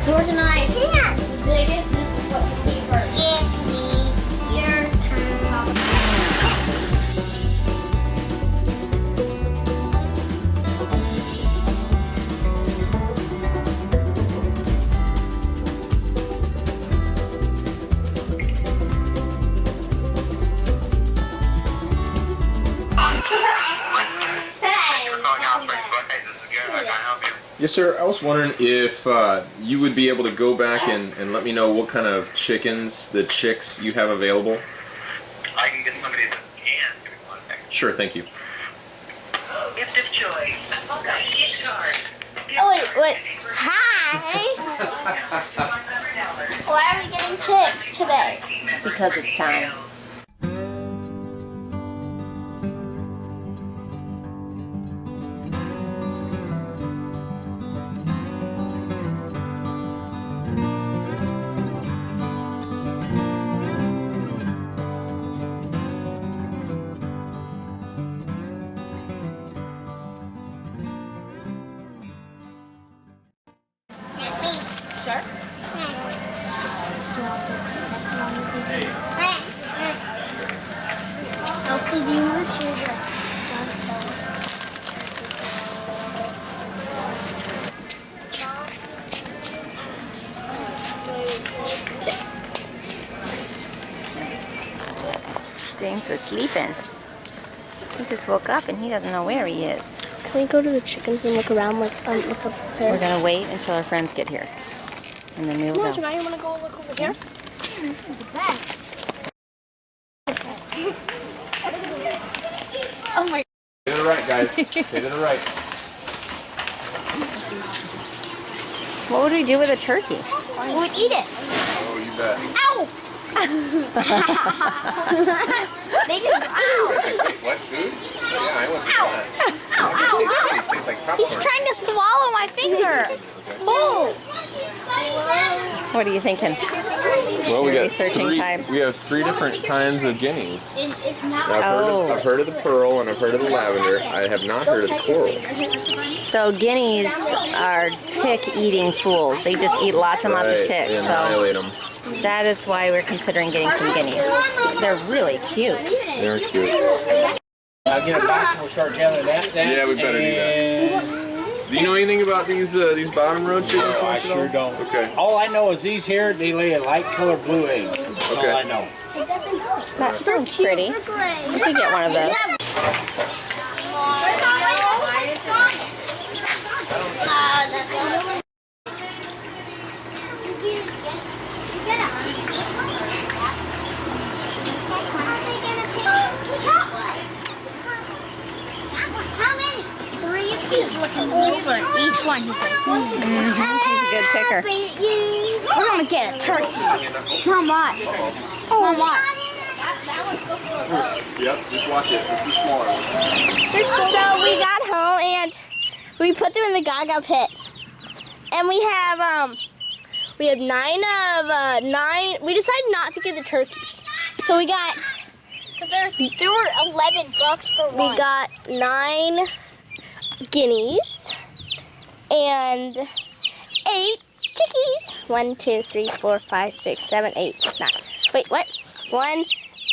organized. The biggest is what you see first. Give me your turn. Yes, sir. I was wondering if you would be able to go back and let me know what kind of chickens, the chicks you have available. I can get somebody that can. Give me one second. Sure, thank you. Gift of choice. Gift card. Oh, wait. Hi. Why are we getting chicks today? Because it's time. Elsie, do you want to choose James was sleeping. He just woke up and he doesn't know where he is. Can we go to the chickens and look around, look up there? We're gonna wait until our friends get here, and then we'll Come on, go. Janai, you want to go look over here? Oh my. Stay to the right, guys. Stay to the right. What would we do with a turkey? We would eat it. Oh, you bet. Ow! They can ow! What food? Yeah, I want some of that. Ow! It tastes like popcorn. He's trying to swallow my finger. Oh! What are you thinking? Well, we got Researching types. We have 3 different kinds of guineas. It's not. I've heard of the pearl and I've heard of the lavender. I have not heard of the coral. So guineas are tick-eating fools. They just eat lots and lots of Right, ticks. they So annihilate them. that is why we're considering getting some guineas. They're really cute. They're cute. I'll get it back and we'll start telling that. Yeah, we better do that. Do you know anything about these bottom row chickens? No, I much at all? sure don't. Okay. All I know is these here, they lay a light color blue egg. That's Okay. all I know. It doesn't hurt. That sounds pretty. They're gray. We could get one of those. He's looking over each one. He's like, He's a good picker. we're gonna get a turkey. How much? How much? Yep, just watch it. This is smaller one. So we got home and we put them in the Gaga pit. And we have 9 of 9. We decided not to get the turkeys. So we got, because there were $11 for one. We got 9 guineas and 8 chickies. 1, 2, 3, 4, 5, 6, 7, 8, 9. Wait, what? 1,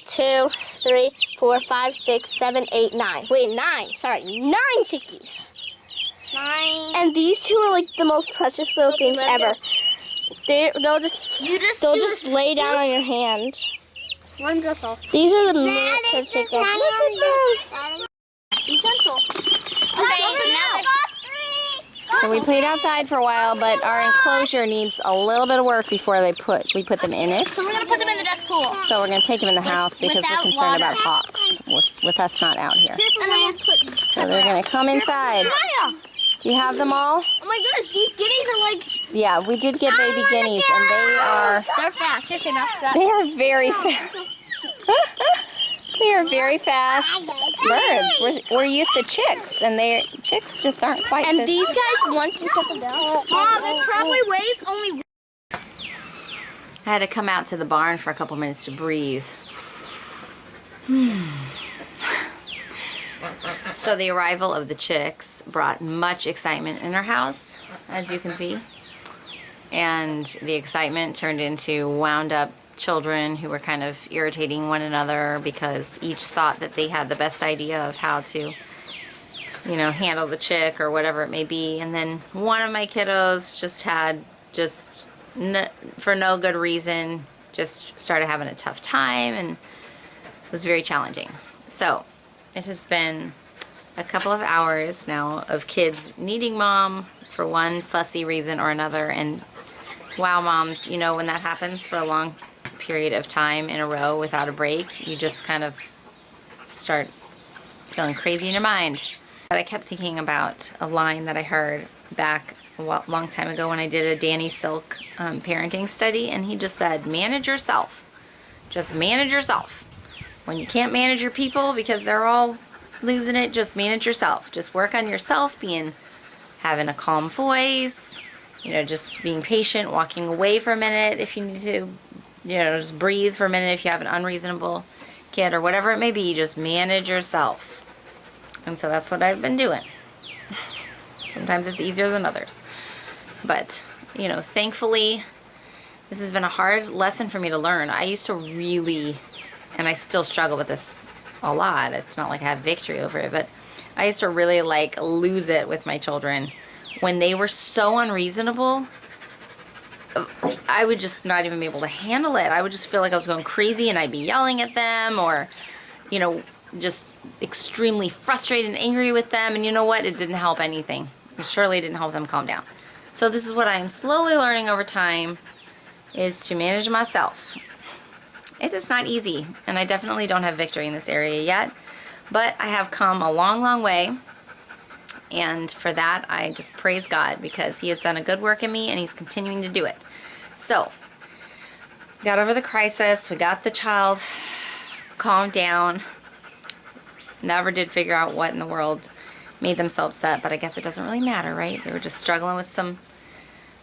2, 3, 4, 5, 6, 7, 8, 9. Wait, 9. Sorry, 9 chickies. 9. And these 2 are like the most precious little things ever. They'll just lay down on your hand. One girl sauce. These are the miniature chickens. Look at them. Be gentle. Okay, now So we played outside for a while, but our enclosure needs a little bit of work before we put them in it. So we're gonna put them in the duck pool. So we're going to take them in the house because we're without concerned water. about hawks with us not out here. And then we'll put. So they're going to come inside. Do you have them all? Oh my goodness, these guineas are like. Yeah, we did get baby guineas, and They're fast. Seriously, not fast. they are very fast. They are very fast birds. We're used to chicks, and chicks just aren't quite. And this. these guys, once you set them down. Mom, this probably weighs only. I had to come out to the barn for a couple minutes to breathe. So the arrival of the chicks brought much excitement in our house, as you can see. and the excitement turned into wound up children who were kind of irritating one another because each thought that they had the best idea of how to, you know, handle the chick or whatever it may be. And then one of my kiddos for no good reason, just started having a tough time, and it was very challenging. So it has been a couple of hours now of kids needing mom for one fussy reason or another. And wow, moms, you know, when that happens for a long period of time in a row without a break, you just kind of start feeling crazy in your mind. But I kept thinking about a line that I heard back a long time ago when I did a Danny Silk parenting study, and he just said, manage yourself. Just manage yourself. When you can't manage your people because they're all losing it, just manage yourself. Just work on yourself, having a calm voice, you know, just being patient, walking away for a minute if you need to, you know, just breathe for a minute if you have an unreasonable kid or whatever it may be. Just manage yourself. And so that's what I've been doing. Sometimes it's easier than others. But, you know, thankfully, this has been a hard lesson for me to learn. I used to really, and I still struggle with this a lot. It's not like I have victory over it, but I used to really like lose it with my children. When they were so unreasonable, I would just not even be able to handle it. I would just feel like I was going crazy, and I'd be yelling at them, or, you know, just extremely frustrated and angry with them. And you know what? It didn't help anything. It surely didn't help them calm down. So this is what I am slowly learning over time, is to manage myself. It is not easy, and I definitely don't have victory in this area yet, but I have come a long, long way. And for that, I just praise God, because He has done a good work in me, and He's continuing to do it. So, got over the crisis. We got the child calmed down. Never did figure out what in the world made them so upset, but I guess it doesn't really matter, right? They were just struggling with some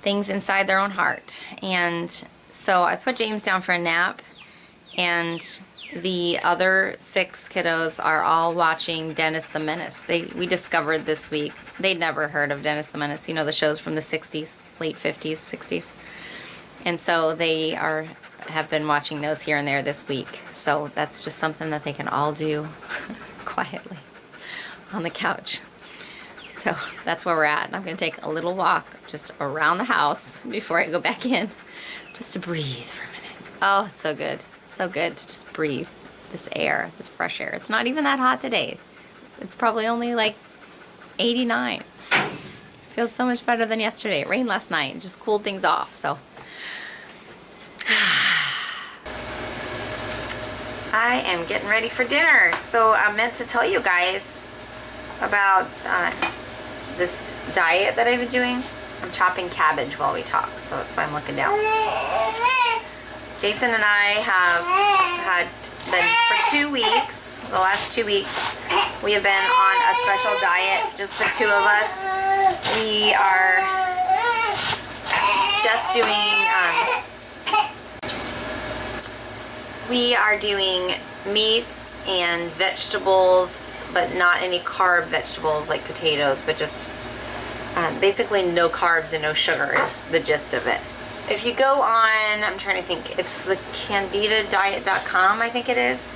things inside their own heart. And so I put James down for a nap, and the other 6 kiddos are all watching Dennis the Menace. We discovered this week, they'd never heard of Dennis the Menace, you know, the shows from the 60s, late 50s, 60s. And so they have been watching those here and there this week. So that's just something that they can all do quietly on the couch. So that's where we're at. And I'm going to take a little walk just around the house before I go back in, just to breathe for a minute. Oh, it's so good. So good to just breathe this air, this fresh air. It's not even that hot today. It's probably only like 89. Feels so much better than yesterday. It rained last night. It just cooled things off. So I am getting ready for dinner. So I meant to tell you guys about this diet that I've been doing. I'm chopping cabbage while we talk, so that's why I'm looking down. Jason and I have been for 2 weeks, the last 2 weeks, we have been on a special diet, just the 2 of us. We are just doing meats and vegetables, but not any carb vegetables like potatoes, but just basically no carbs and no sugar is the gist of it. If you go on, I'm trying to think, it's the candidadiet.com, I think it is,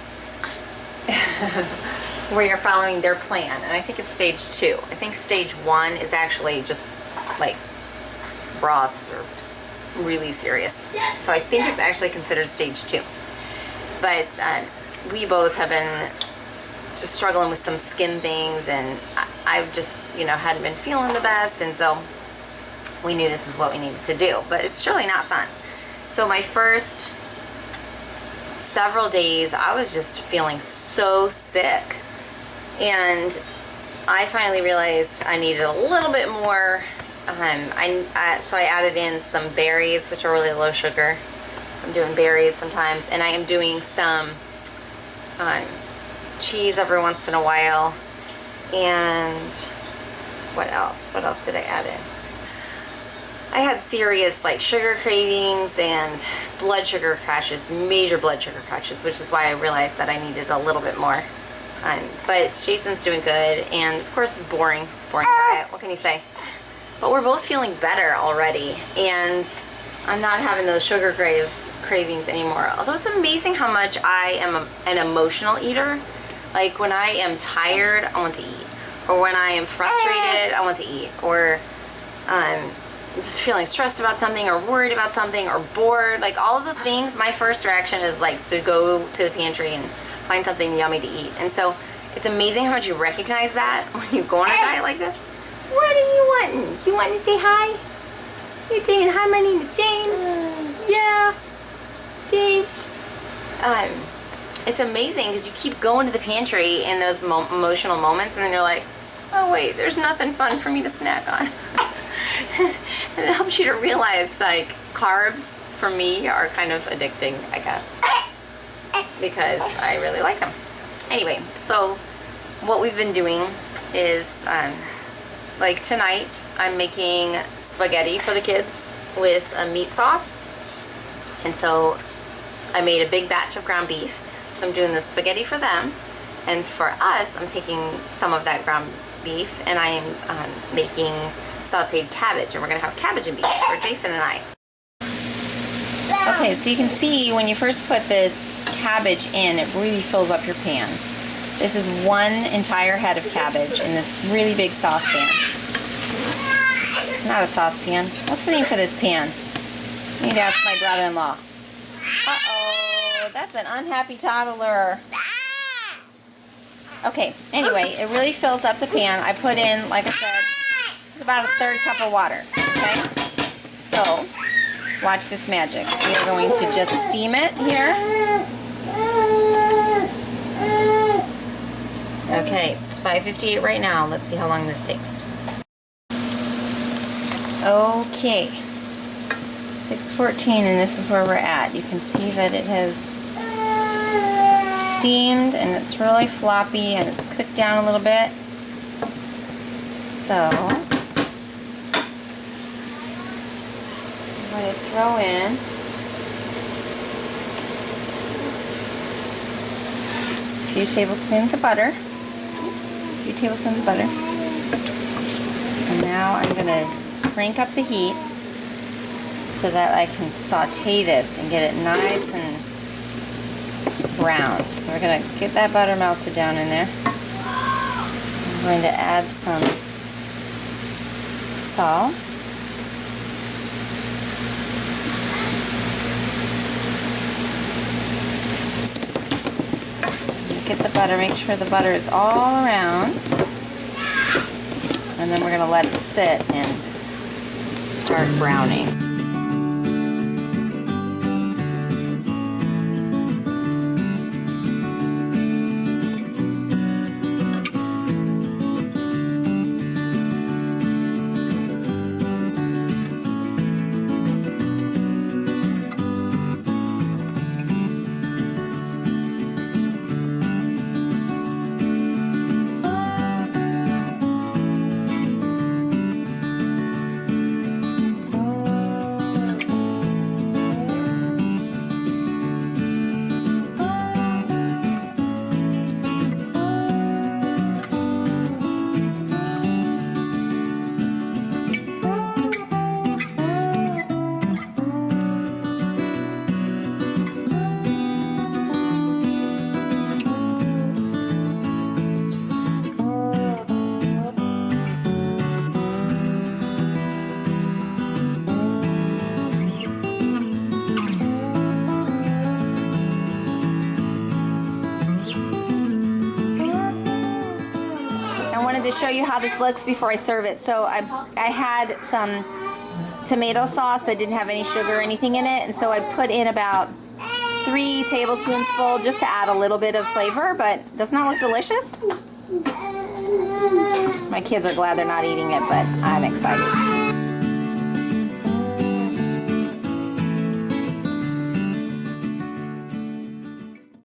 where you're following their plan, and I think it's stage 2. I think stage 1 is actually just like broths or really serious. So I think it's actually considered stage 2. But we both have been just struggling with some skin things, and I've just, you know, hadn't been feeling the best, and so we knew this is what we needed to do, but it's surely not fun. So my first several days, I was just feeling so sick, and I finally realized I needed a little bit more. So I added in some berries, which are really low sugar. I'm doing berries sometimes, and I am doing some cheese every once in a while. And what else? What else did I add in? I had serious like sugar cravings and blood sugar crashes, major blood sugar crashes, which is why I realized that I needed a little bit more. But Jason's doing good, and of course it's boring. It's a boring diet. What can you say? But we're both feeling better already, and I'm not having those sugar cravings anymore. Although it's amazing how much I am an emotional eater. Like when I am tired, I want to eat. Or when I am frustrated, I want to eat. Or just feeling stressed about something, or worried about something, or bored. Like all of those things, my first reaction is like to go to the pantry and find something yummy to eat. And so it's amazing how much you recognize that when you go on a diet like this. What are you wanting? You want to say hi? You're saying hi, my name is James. Yeah, James. It's amazing because you keep going to the pantry in those emotional moments, and then you're like, oh wait, there's nothing fun for me to snack on. And it helps you to realize like carbs for me are kind of addicting, I guess, because I really like them. Anyway, so what we've been doing is like tonight I'm making spaghetti for the kids with a meat sauce, and so I made a big batch of ground beef, so I'm doing the spaghetti for them, and for us I'm taking some of that ground beef and I am making sauteed cabbage, and we're gonna have cabbage and beef for Jason and I. Okay, so you can see when you first put this cabbage in, it really fills up your pan. This is one entire head of cabbage in this really big saucepan. Not a saucepan. What's the name for this pan? I need to ask my brother-in-law. Uh-oh, that's an unhappy toddler. Okay, anyway, it really fills up the pan. I put in, like I said, it's about a 1/3 cup of water, okay? So, watch this magic. We are going to just steam it here. Okay, it's 5:58 right now. Let's see how long this takes. Okay, 6:14, and this is where we're at. You can see that it has steamed, and it's really floppy, and it's cooked down a little bit. So, I'm going to throw in a few tablespoons of butter. Oops, a few tablespoons of butter. And now I'm going to crank up the heat so that I can saute this and get it nice and brown. So we're going to get that butter melted down in there. I'm going to add some salt. Get the butter, make sure the butter is all around. And then we're going to let it sit and start browning. To show you how this looks before I serve it. So I had some tomato sauce that didn't have any sugar or anything in it, and so I put in about 3 tablespoons full just to add a little bit of flavor, but doesn't that look delicious? My kids are glad they're not eating it, but I'm excited.